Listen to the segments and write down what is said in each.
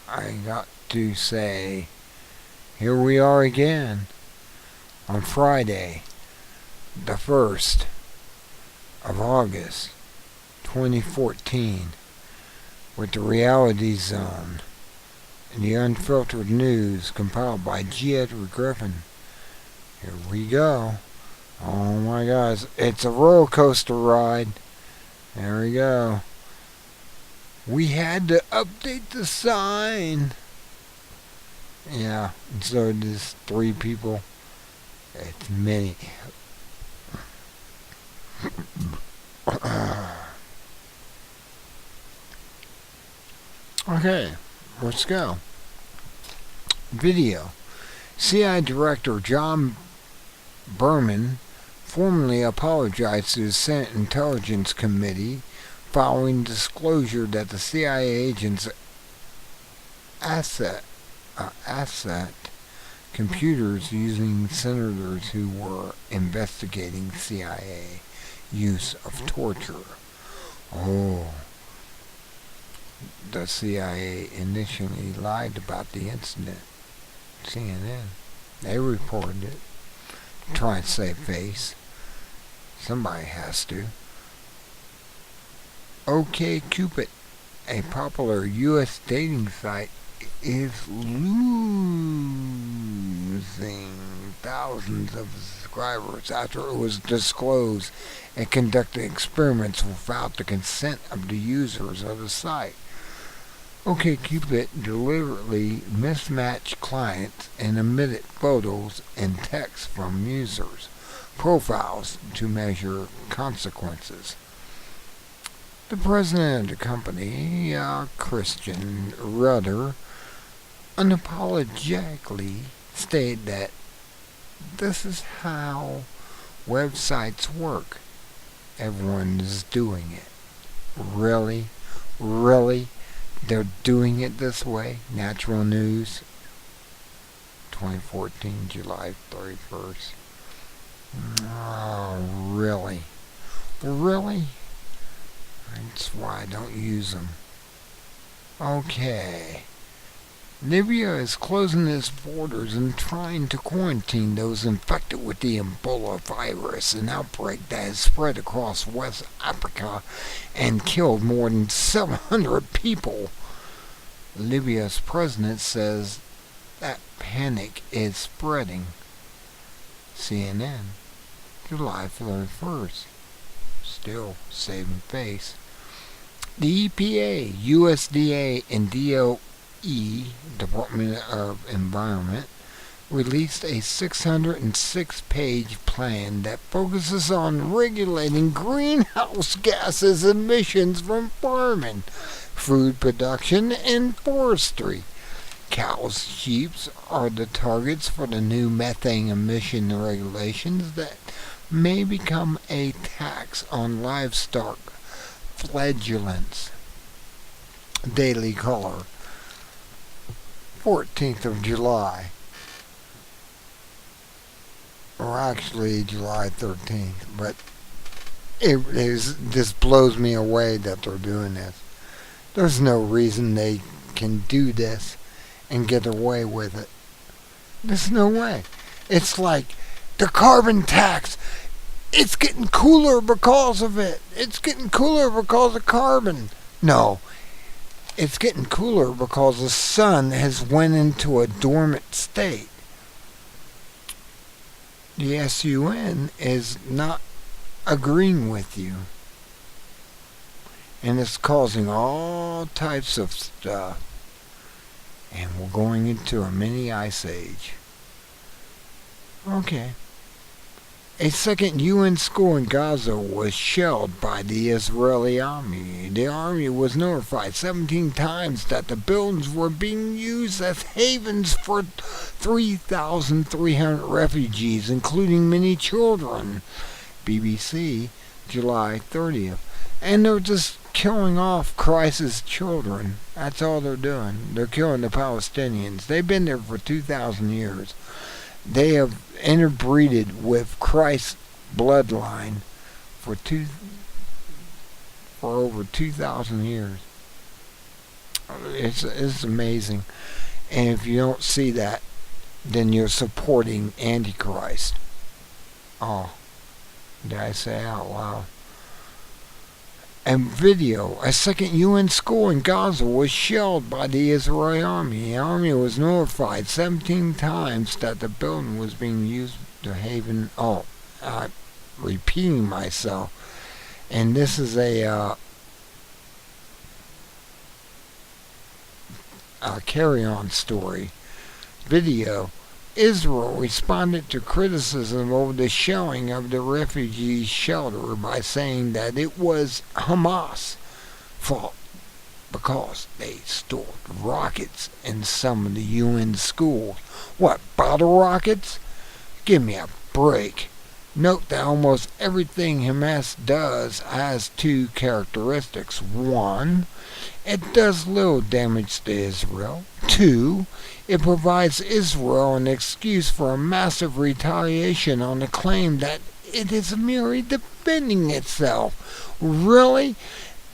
I got to say, here we are again on Friday, the 1st of August, 2014, with the Reality Zone and the Unfiltered News compiled by G. Edward Griffin. Here we go. Oh my gosh, it's a roller coaster ride. There we go. We had to update the sign. Yeah, and so there's 3 people. It's many. Okay, let's go. Video. CIA Director John Berman formally apologized to the Senate Intelligence Committee following disclosure that the CIA agents asset computers using senators who were investigating CIA use of torture. Oh, the CIA initially lied about the incident. CNN, they reported it. Try and save face. Somebody has to. OkCupid, a popular U.S. dating site, is losing thousands of subscribers after it was disclosed it conducted experiments without the consent of the users of the site. OkCupid deliberately mismatched clients and omitted photos and text from users' profiles to measure consequences. The president of the company, Christian Rudder, unapologetically stated that this is how websites work. Everyone is doing it. Really? Really? They're doing it this way? Natural News, 2014, July 31st. Oh, really? Really? That's why I don't use them. Okay. Libya is closing its borders and trying to quarantine those infected with the Ebola virus, an outbreak that has spread across West Africa and killed more than 700 people. Libya's president says that panic is spreading. CNN, July 31st. Still saving face. The EPA, USDA, and DOE, Department of Environment, released a 606-page plan that focuses on regulating greenhouse gases emissions from farming, food production, and forestry. Cows, sheep are the targets for the new methane emission regulations that may become a tax on livestock flatulence. Daily Caller, 14th of July, or actually July 13th, but this blows me away that they're doing this. There's no reason they can do this and get away with it. There's no way. It's like the carbon tax. It's getting cooler because of it. It's getting cooler because of carbon. No. It's getting cooler because the sun has went into a dormant state. The SUN is not agreeing with you. And it's causing all types of stuff. And we're going into a mini ice age. Okay. A second UN school in Gaza was shelled by the Israeli army. The army was notified 17 times that the buildings were being used as havens for 3,300 refugees, including many children. BBC, July 30th. And they're just killing off Christ's children. That's all they're doing. They're killing the Palestinians. They've been there for 2,000 years. They have interbreeded with Christ's bloodline for over 2,000 years. It's amazing. And if you don't see that, then you're supporting Antichrist. Oh, did I say out loud? And video, a second UN school in Gaza was shelled by the Israeli army. The army was notified 17 times that the building was being used to haven. Oh, I'm repeating myself. And this is a carry-on story. Video. Israel responded to criticism over the shelling of the refugee shelter by saying that it was Hamas' fault because they stored rockets in some of the UN schools. What, bottle rockets? Give me a break. Note that almost everything Hamas does has two characteristics. One, it does little damage to Israel. Two, it provides Israel an excuse for a massive retaliation on the claim that it is merely defending itself. Really?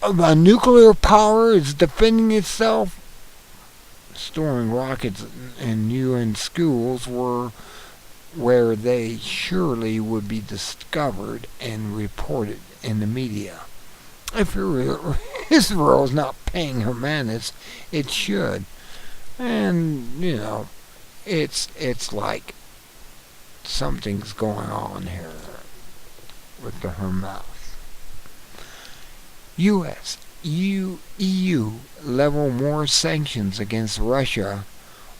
A nuclear power is defending itself? Storing rockets in UN schools were where they surely would be discovered and reported in the media. If Israel is not paying Hamas, it should. And, it's like something's going on here with the Hamas. U.S., EU level more sanctions against Russia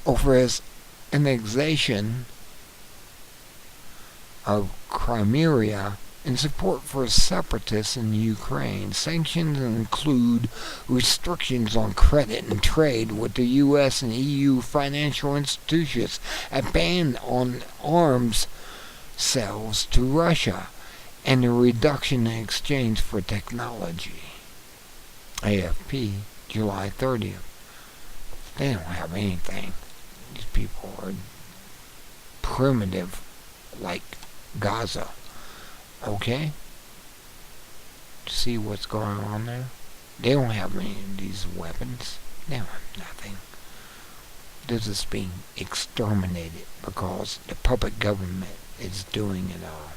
over its annexation of Crimea in support for separatists in Ukraine. Sanctions include restrictions on credit and trade with the U.S. and EU financial institutions, a ban on arms sales to Russia, and a reduction in exchange for technology. AFP, July 30th. They don't have anything. These people are primitive, like Gaza. Okay? See what's going on there? They don't have any of these weapons. They don't have nothing. They're just being exterminated because the puppet government is doing it all.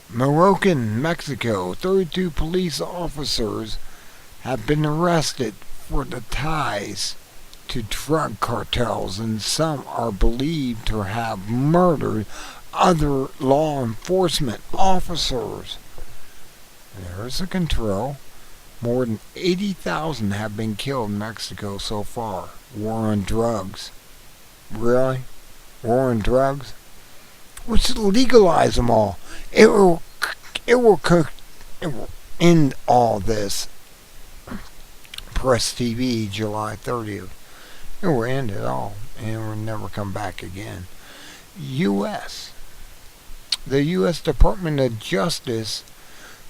Moroccan, Mexico, 32 police officers have been arrested for the ties to drug cartels, and some are believed to have murdered other law enforcement officers. There's a control. More than 80,000 have been killed in Mexico so far. War on drugs. Really? War on drugs? We should legalize them all. It will end all this. Press TV, July 30th. It will end it all, and it will never come back again. U.S. The U.S. Department of Justice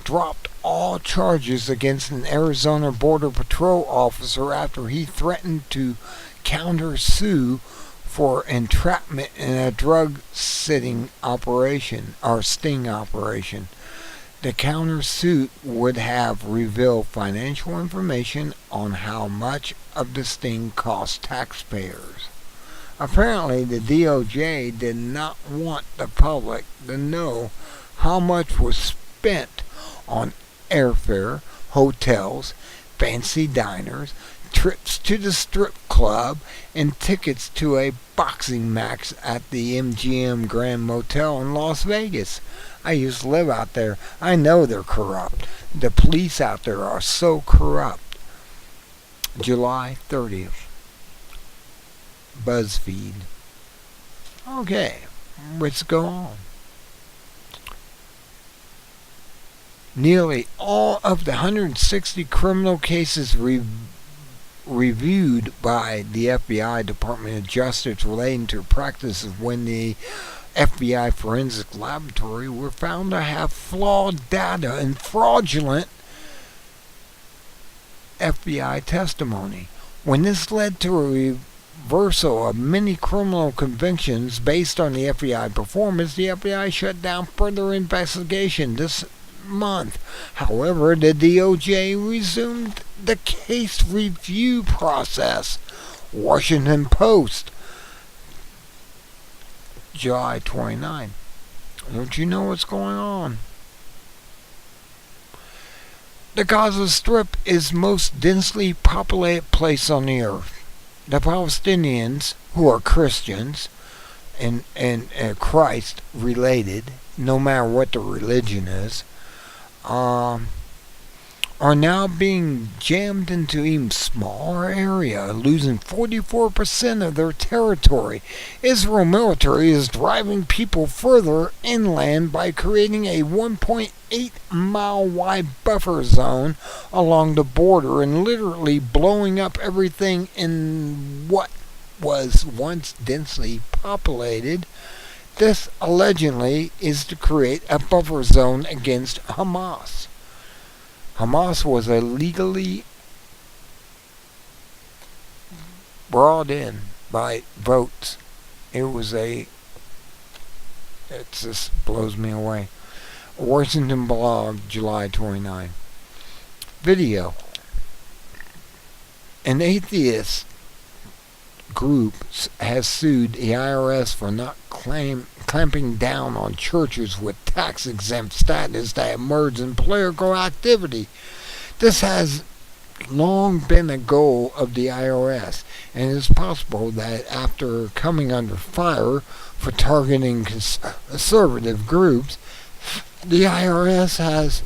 dropped all charges against an Arizona Border Patrol officer after he threatened to counter-sue for entrapment in a drug-sitting operation, or sting operation. The countersuit would have revealed financial information on how much of the sting cost taxpayers. Apparently, the DOJ did not want the public to know how much was spent on airfare, hotels, fancy diners, trips to the strip club, and tickets to a boxing match at the MGM Grand Motel in Las Vegas. I used to live out there. I know they're corrupt. The police out there are so corrupt. July 30th. BuzzFeed. Okay, let's go on. Nearly all of the 160 criminal cases reviewed by the FBI Department of Justice relating to practices when the FBI Forensic Laboratory were found to have flawed data and fraudulent FBI testimony. When this led to a reversal of many criminal convictions based on the FBI performance, the FBI shut down further investigation. This month. However, the DOJ resumed the case review process. Washington Post, July 29. Don't you know what's going on? The Gaza Strip is the most densely populated place on the earth. The Palestinians, who are Christians and Christ related, no matter what the religion is, are now being jammed into even smaller area, losing 44% of their territory. Israel military is driving people further inland by creating a 1.8 mile wide buffer zone along the border and literally blowing up everything in what was once densely populated. This allegedly is to create a buffer zone against Hamas. Hamas was illegally brought in by votes. It just blows me away. Washington blog, July 29. Video. An atheist group has sued the IRS for not clamping down on churches with tax-exempt status that emerge in political activity. This has long been a goal of the IRS, and it is possible that after coming under fire for targeting conservative groups, the IRS has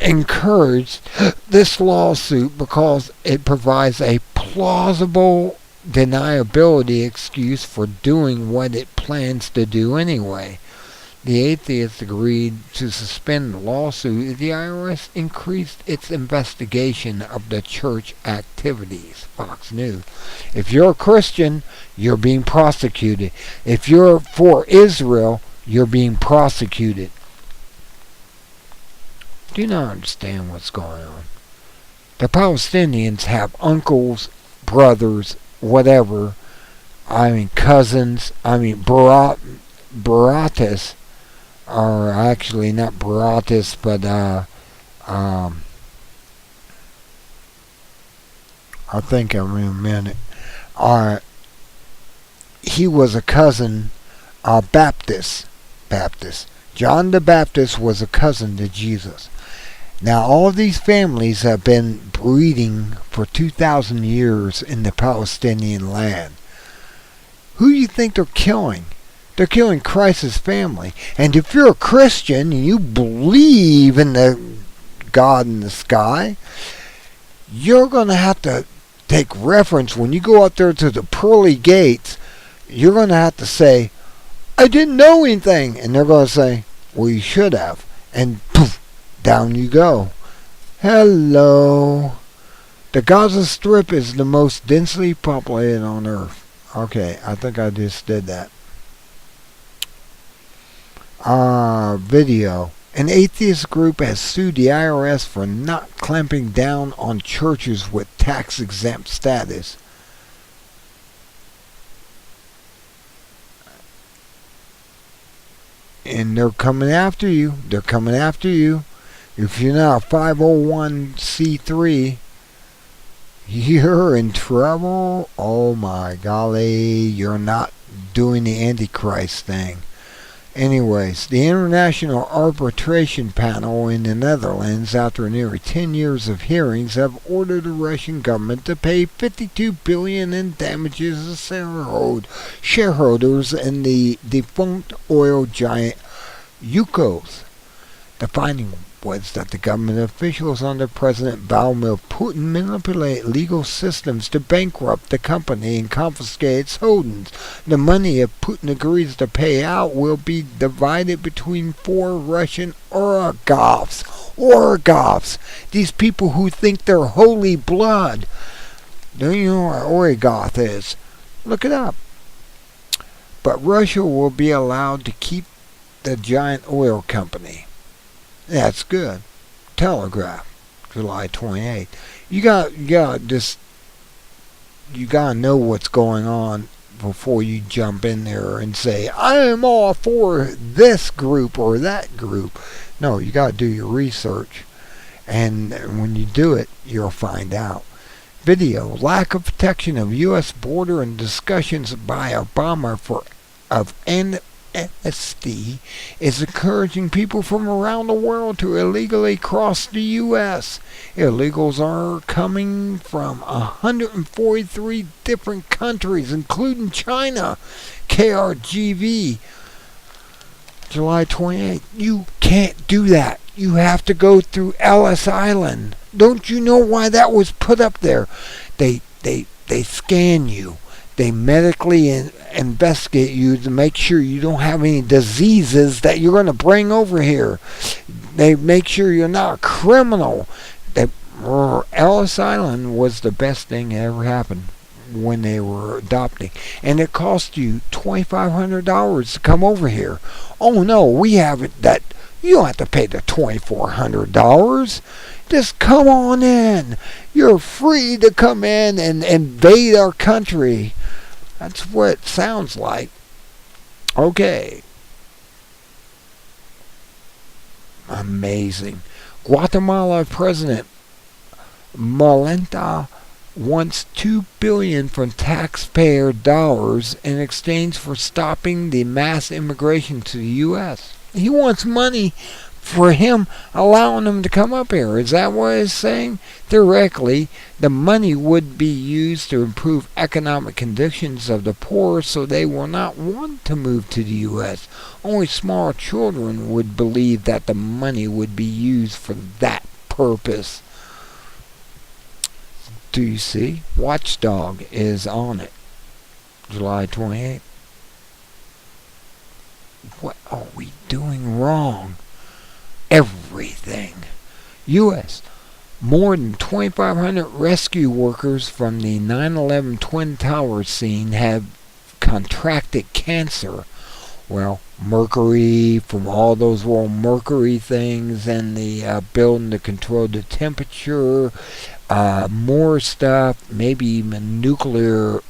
encouraged this lawsuit because it provides a plausible deniability excuse for doing what it plans to do anyway. The atheists agreed to suspend the lawsuit if the IRS increased its investigation of the church activities. Fox News. If you're a Christian, you're being prosecuted. If you're for Israel, you're being prosecuted. Do you not understand what's going on? The Palestinians have uncles, brothers, whatever, cousins, Baratas, or actually not Baratas, but, I think I'm in a minute, he was a cousin, Baptist. John the Baptist was a cousin to Jesus. Now, all of these families have been breeding for 2,000 years in the Palestinian land. Who do you think they're killing? They're killing Christ's family. And if you're a Christian and you believe in the God in the sky, you're going to have to take reference when you go out there to the pearly gates. You're going to have to say, I didn't know anything. And they're going to say, well, you should have. And poof, down you go. Hello. The Gaza Strip is the most densely populated on Earth. Okay, I think I just did that. Video. An atheist group has sued the IRS for not clamping down on churches with tax-exempt status. And they're coming after you. They're coming after you. If you're not a 501c3, you're in trouble. Oh my golly, you're not doing the Antichrist thing. Anyways, the International Arbitration Panel in the Netherlands, after nearly 10 years of hearings, have ordered the Russian government to pay $52 billion in damages to shareholders in the defunct oil giant Yukos. The finding was that the government officials under President Vladimir Putin manipulated legal systems to bankrupt the company and confiscate its holdings. The money, if Putin agrees to pay out, will be divided between 4 Russian oligarchs. These people who think they're holy blood. Don't you know what an oligarch is? Look it up. But Russia will be allowed to keep the giant oil company. That's good. Telegraph, July 28th. You gotta know what's going on. before you jump in there and say, I am all for this group or that group. No, you got to do your research. And when you do it, you'll find out. Video, lack of protection of U.S. border and discussions by Obama of amnesty is encouraging people from around the world to illegally cross the U.S. Illegals are coming from 143 different countries, including China. KRGV, July 28th. You can't do that. You have to go through Ellis Island. Don't you know why that was put up there? They scan you. They medically investigate you to make sure you don't have any diseases that you're going to bring over here. They make sure you're not a criminal. Ellis Island was the best thing that ever happened when they were adopting. And it cost you $2,500 to come over here. Oh no, we have it that you don't have to pay the $2,400. Just come on in. You're free to come in and invade our country. That's what it sounds like. Okay. Amazing. Guatemala President Malenta wants $2 billion from taxpayer dollars in exchange for stopping the mass immigration to the U.S. He wants money for him allowing them to come up here. Is that what it's saying? Theoretically, the money would be used to improve economic conditions of the poor so they will not want to move to the U.S. Only small children would believe that the money would be used for that purpose. Do you see? Watchdog is on it. July 28th. What are we doing wrong? Everything. U.S. More than 2,500 rescue workers from the 9/11 Twin Towers scene have contracted cancer. Well, mercury from all those little mercury things and the building to control the temperature, more stuff, maybe even nuclear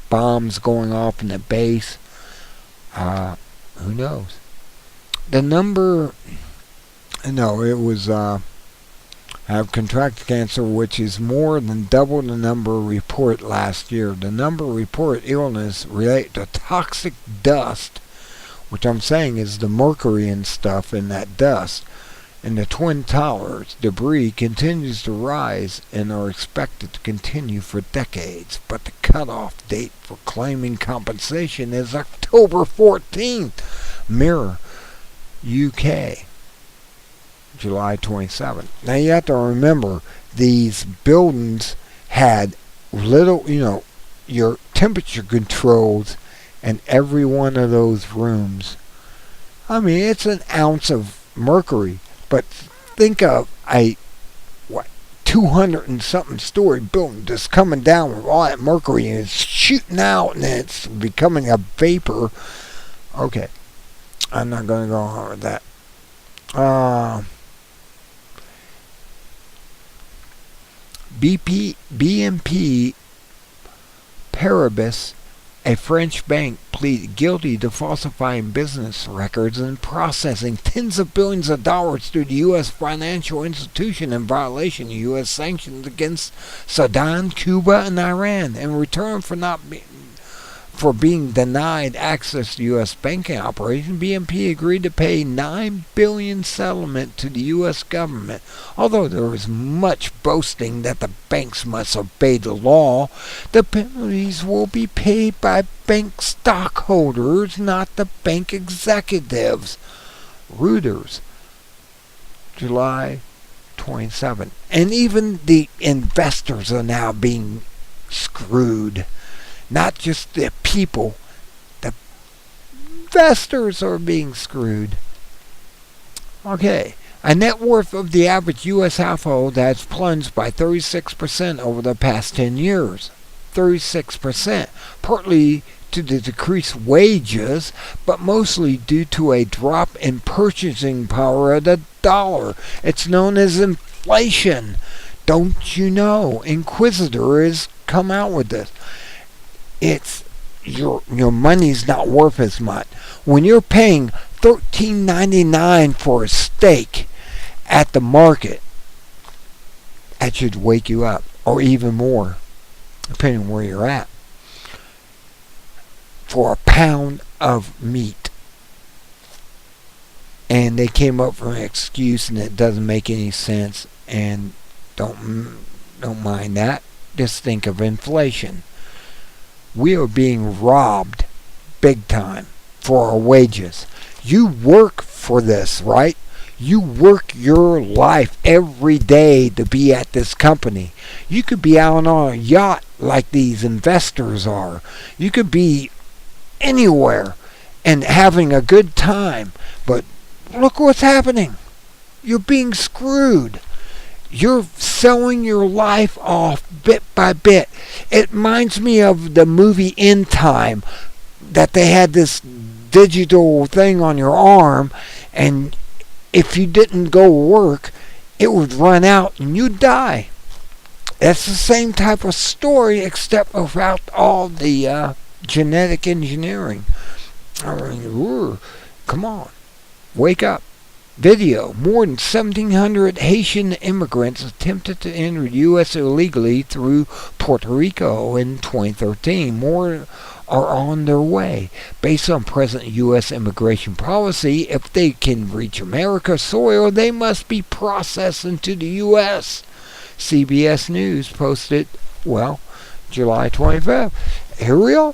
bombs going off in the base. Who knows? The number, no, it was have contracted cancer, which is more than double the number reported last year. The number reported illness related to toxic dust, which I'm saying is the mercury and stuff in that dust, and the Twin Towers debris continues to rise and are expected to continue for decades. But the cutoff date for claiming compensation is October 14th. Mirror, UK, July 27th. Now you have to remember, these buildings had little, your temperature controls in every one of those rooms. I mean, it's an ounce of mercury, but think of a 200 and something story building just coming down with all that mercury and it's shooting out and it's becoming a vapor. Okay, I'm not going to go on with that. BNP Paribas, a French bank, pleaded guilty to falsifying business records and processing tens of billions of dollars through the U.S. financial institution in violation of U.S. sanctions against Sudan, Cuba, and Iran in return for being denied access to U.S. banking operations. BNP agreed to pay $9 billion settlement to the U.S. government. Although there was much boasting that the banks must obey the law, the penalties will be paid by bank stockholders, not the bank executives. Reuters, July 27th. And even the investors are now being screwed. Not just the people, the investors are being screwed. Okay, a net worth of the average U.S. household has plunged by 36% over the past 10 years. 36%, partly to the decreased wages, but mostly due to a drop in purchasing power of the dollar. It's known as inflation. Don't you know? Inquisitor has come out with this. It's your money's not worth as much. When you're paying $13.99 for a steak at the market, that should wake you up, or even more, depending on where you're at, for a pound of meat. And they came up with an excuse, and it doesn't make any sense. And don't mind that. Just think of inflation. We are being robbed big time for our wages. You work for this, right? You work your life every day to be at this company. You could be out on a yacht like these investors are. You could be anywhere and having a good time. But look what's happening. You're being screwed. You're selling your life off bit by bit. It reminds me of the movie In Time, that they had this digital thing on your arm, and if you didn't go work, it would run out and you'd die. That's the same type of story, except without all the genetic engineering. I mean, come on, wake up. Video. More than 1,700 Haitian immigrants attempted to enter the U.S. illegally through Puerto Rico in 2013. More are on their way. Based on present U.S. immigration policy, if they can reach America's soil, they must be processed into the U.S. CBS News posted, July 25th. Here we are.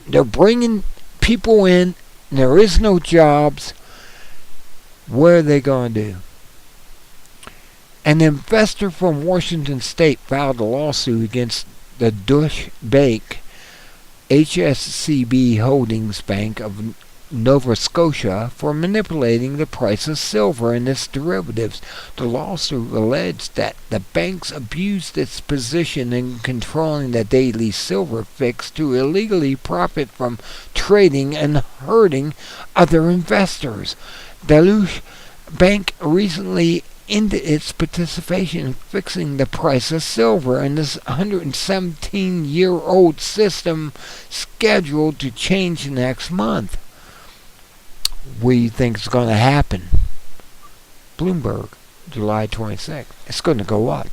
They're bringing people in. There is no jobs. What are they going to do? An investor from Washington State filed a lawsuit against the Deutsche Bank HSBC Holdings Bank of Nova Scotia for manipulating the price of silver and its derivatives. The lawsuit alleged that the banks abused its position in controlling the daily silver fix to illegally profit from trading and hurting other investors. The Deutsche Bank recently ended its participation in fixing the price of silver, and this 117-year-old system scheduled to change next month. What do you think is going to happen? Bloomberg, July 26th. It's going to go up.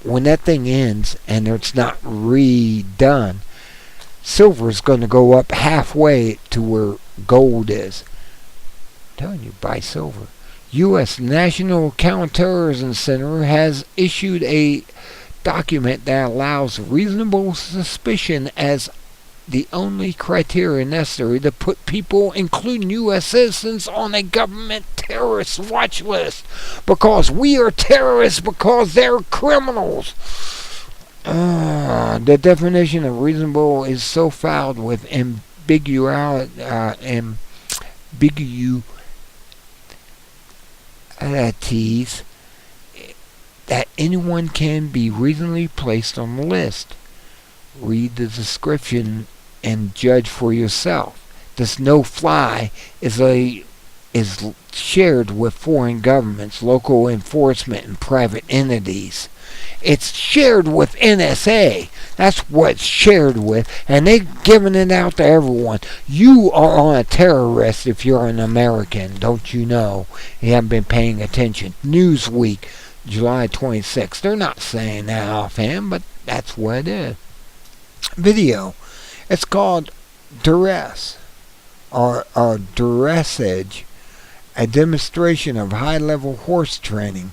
When that thing ends and it's not redone, silver is going to go up halfway to where gold is. I'm telling you, buy silver. U.S. National Counterterrorism Center has issued a document that allows reasonable suspicion as the only criteria necessary to put people, including U.S. citizens, on a government terrorist watch list. Because we are terrorists because they're criminals. The definition of reasonable is so fouled with ambiguities that anyone can be reasonably placed on the list. Read the description and judge for yourself. This no-fly is shared with foreign governments, local enforcement, and private entities. It's shared with NSA. That's what it's shared with, and they're giving it out to everyone. You are on a terror list if you're an American. Don't you know? You haven't been paying attention. Newsweek, July 26th. They're not saying that offhand, but that's what it is. Video. It's called Duress, or Dressage, a demonstration of high-level horse training.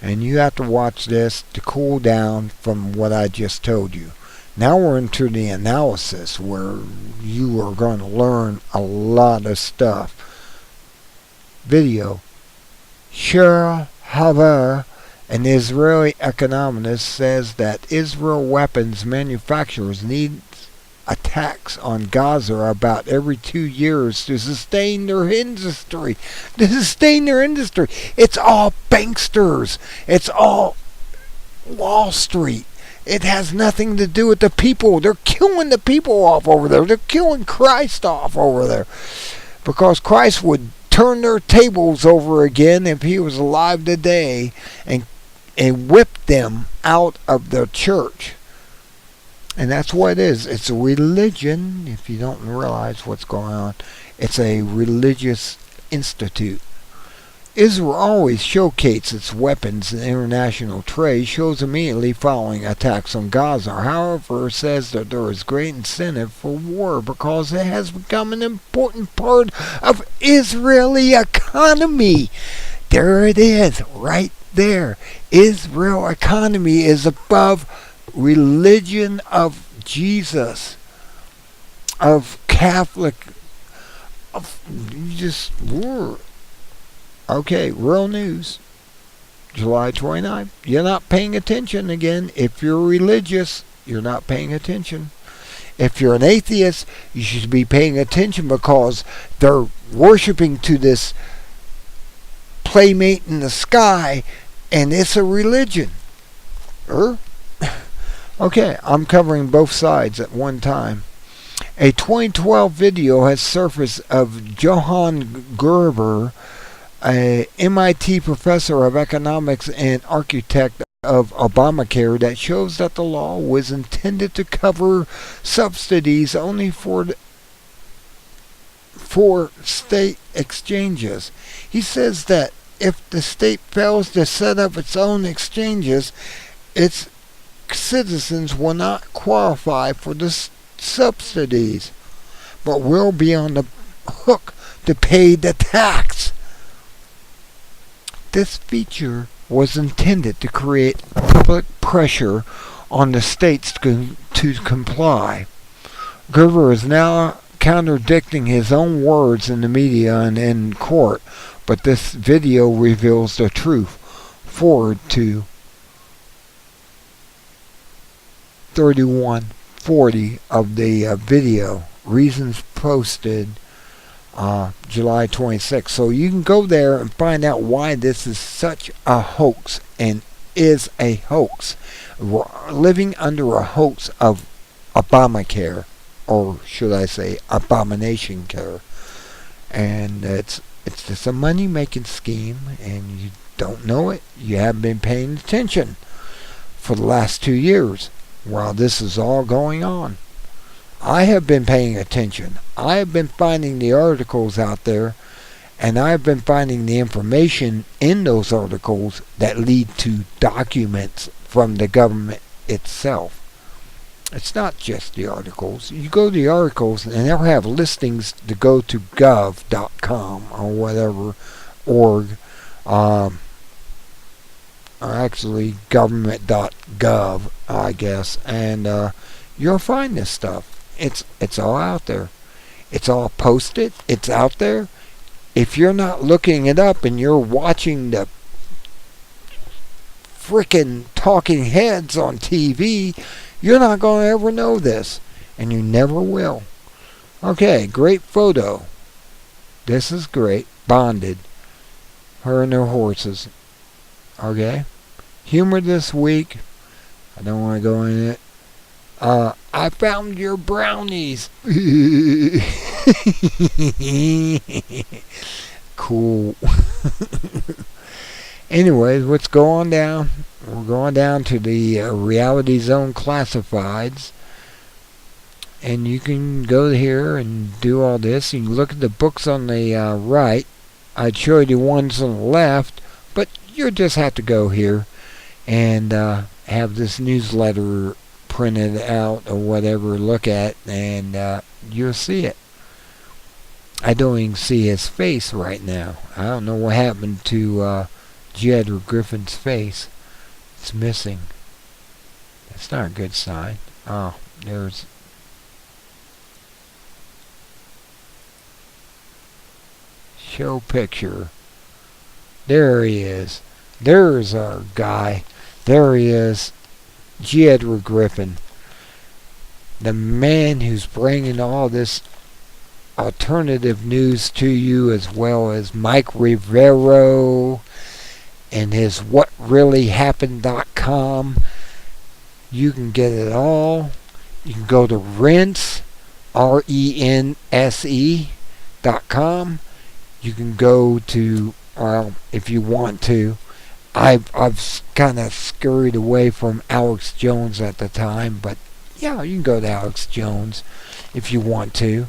And you have to watch this to cool down from what I just told you. Now we're into the analysis where you are going to learn a lot of stuff. Video. Cheryl Haver, an Israeli economist, says that Israel weapons manufacturers need attacks on Gaza about every 2 years to sustain their industry. It's all banksters. It's all Wall Street. It has nothing to do with the people. They're killing the people off over there. They're killing Christ off over there. Because Christ would turn their tables over again if he was alive today and whip them out of the church. And that's what it is. It's a religion, if you don't realize what's going on. It's a religious institute. Israel always showcases its weapons in international trade, shows immediately following attacks on Gaza. However, it says that there is great incentive for war because it has become an important part of Israeli economy. There it is, right there. Israel economy is above religion of Jesus, of Catholic, of just war. Okay, real news. July 29th. You're not paying attention again. If you're religious, you're not paying attention. If you're an atheist, you should be paying attention because they're worshiping to this playmate in the sky, and it's a religion. Okay, I'm covering both sides at one time. A 2012 video has surfaced of Johann Gerber, a MIT professor of economics and architect of Obamacare, that shows that the law was intended to cover subsidies only for state exchanges. He says that if the state fails to set up its own exchanges, its citizens will not qualify for the subsidies, but will be on the hook to pay the tax. This feature was intended to create public pressure on the states to comply. Gerber is now contradicting his own words in the media and in court, but this video reveals the truth. Forward to 3140 of the video. Reasons posted July 26th. So you can go there and find out why this is such a hoax and is a hoax. We're living under a hoax of Obamacare, or should I say abomination care. And it's just a money-making scheme, and you don't know it. You haven't been paying attention for the last 2 years while this is all going on. I have been paying attention. I have been finding the articles out there, and I have been finding the information in those articles that lead to documents from the government itself. It's not just the articles. You go to the articles, and they'll have listings to go to gov.com or whatever, org, or actually government.gov, I guess, and you'll find this stuff. It's all out there. It's all posted. It's out there. If you're not looking it up and you're watching the frickin' talking heads on TV, you're not going to ever know this. And you never will. Okay, great photo. This is great. Bonded. Her and her horses. Okay. Humor this week. I don't want to go in it. I found your brownies. Cool. Anyways, what's going down? We're going down to the Reality Zone Classifieds. And you can go here and do all this. You can look at the books on the right. I'd show you the ones on the left. But you'll just have to go here and have this newsletter printed out or whatever, look at, and you'll see it. I don't even see his face right now. I don't know what happened to Jedward Griffin's face. It's missing. That's not a good sign. Oh, there's... Show picture. There he is. There's our guy. There he is. Jedward Griffin, the man who's bringing all this alternative news to you, as well as Mike Rivero and his whatreallyhappened.com. You can get it all. You can go to Rense, RENSE.com. You can go to, well, if you want to, I've kind of scurried away from Alex Jones at the time, but Yeah, you can go to Alex Jones if you want to.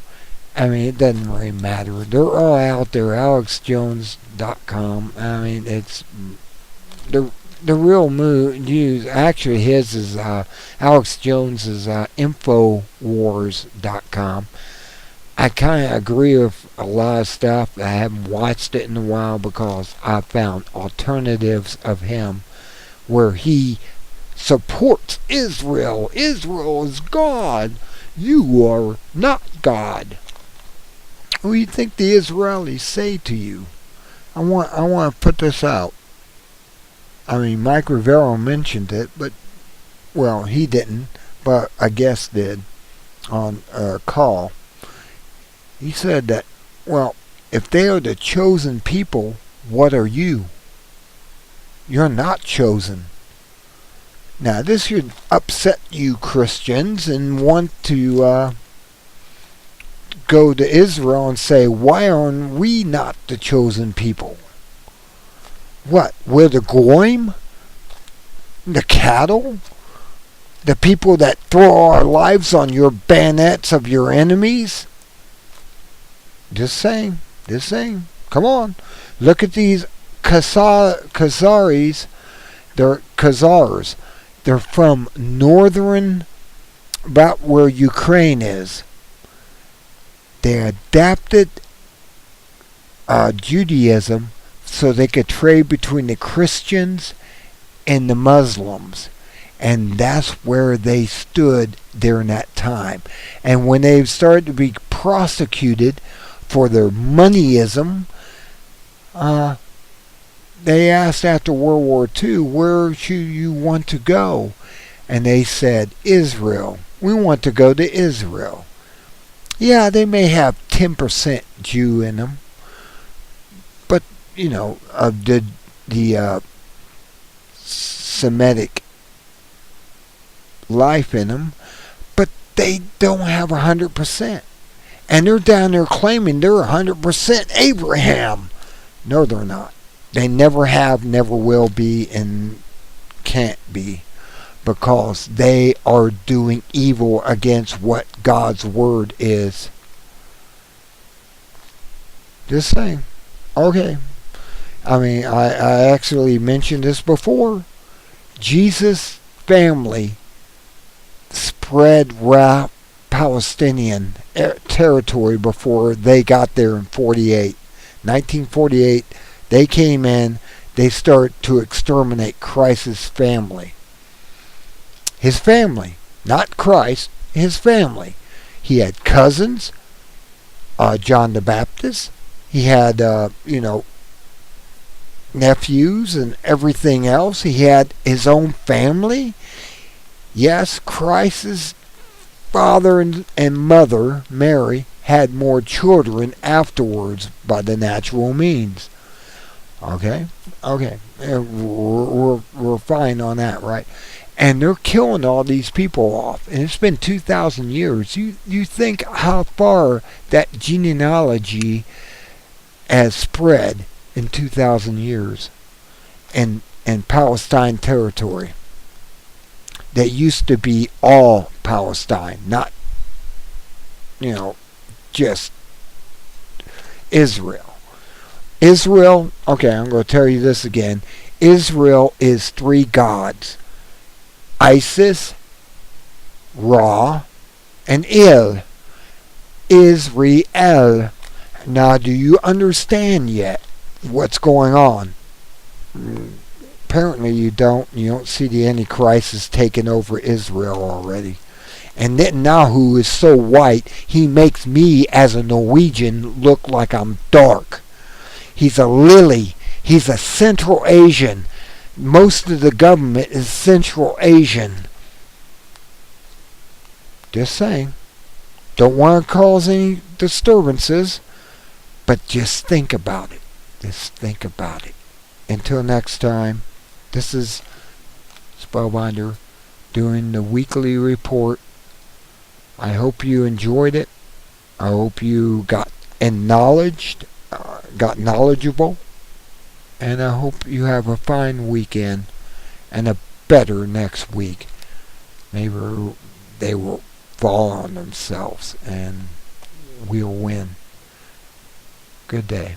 I mean, it doesn't really matter. They're all out there, alexjones.com. I mean, it's the real news. Actually, his is Alex Jones is infowars.com. I kind of agree with a lot of stuff. I haven't watched it in a while because I found alternatives of him where he supports Israel. Israel is God. You are not God. What do you think the Israelis say to you? I want to put this out. I mean, Mike Rivero mentioned it, but, well, he didn't, but a guest did on a call. He said that, well, if they are the chosen people, what are you? You're not chosen. Now, this should upset you Christians and want to go to Israel and say, why are we not the chosen people? What? We're the goyim? The cattle? The people that throw our lives on your bayonets of your enemies? Just saying. Just saying. Come on. Look at these Khazaris. They're Khazars. They're from northern, about where Ukraine is. They adapted Judaism so they could trade between the Christians and the Muslims. And that's where they stood during that time. And when they started to be prosecuted for their moneyism, they asked after World War II, where should you want to go? And they said, Israel. We want to go to Israel. Yeah, they may have 10% Jew in them, but, you know, of the Semitic life in them, but they don't have 100%. And they're down there claiming they're 100% Abraham. No, they're not. They never have, never will be, and can't be, because they are doing evil against what God's word is. Just saying. Okay. I mean, I actually mentioned this before. Jesus' family spread Palestinian territory before they got there in 1948, they came in, they started to exterminate Christ's family. His family, not Christ, his family. He had cousins, John the Baptist. He had, nephews and everything else. He had his own family. Yes, Christ's father and mother, Mary, had more children afterwards by the natural means. Okay? Okay. We're fine on that, right? And they're killing all these people off. And it's been 2,000 years. You think how far that genealogy has spread in 2,000 years in Palestine territory. That used to be all Palestine, not, just Israel. Israel, okay, I'm going to tell you this again. Israel is three gods. Isis, Ra, and Il. Israel. Now, do you understand yet what's going on? Apparently you don't. You don't see the Antichrist is taking over Israel already. And Netanyahu is so white, he makes me as a Norwegian look like I'm dark. He's a lily. He's a Central Asian. Most of the government is Central Asian. Just saying. Don't want to cause any disturbances, but just think about it. Just think about it. Until next time, this is Spellbinder doing the weekly report. I hope you enjoyed it. I hope you got knowledgeable. And I hope you have a fine weekend and a better next week. May they will fall on themselves and we'll win. Good day.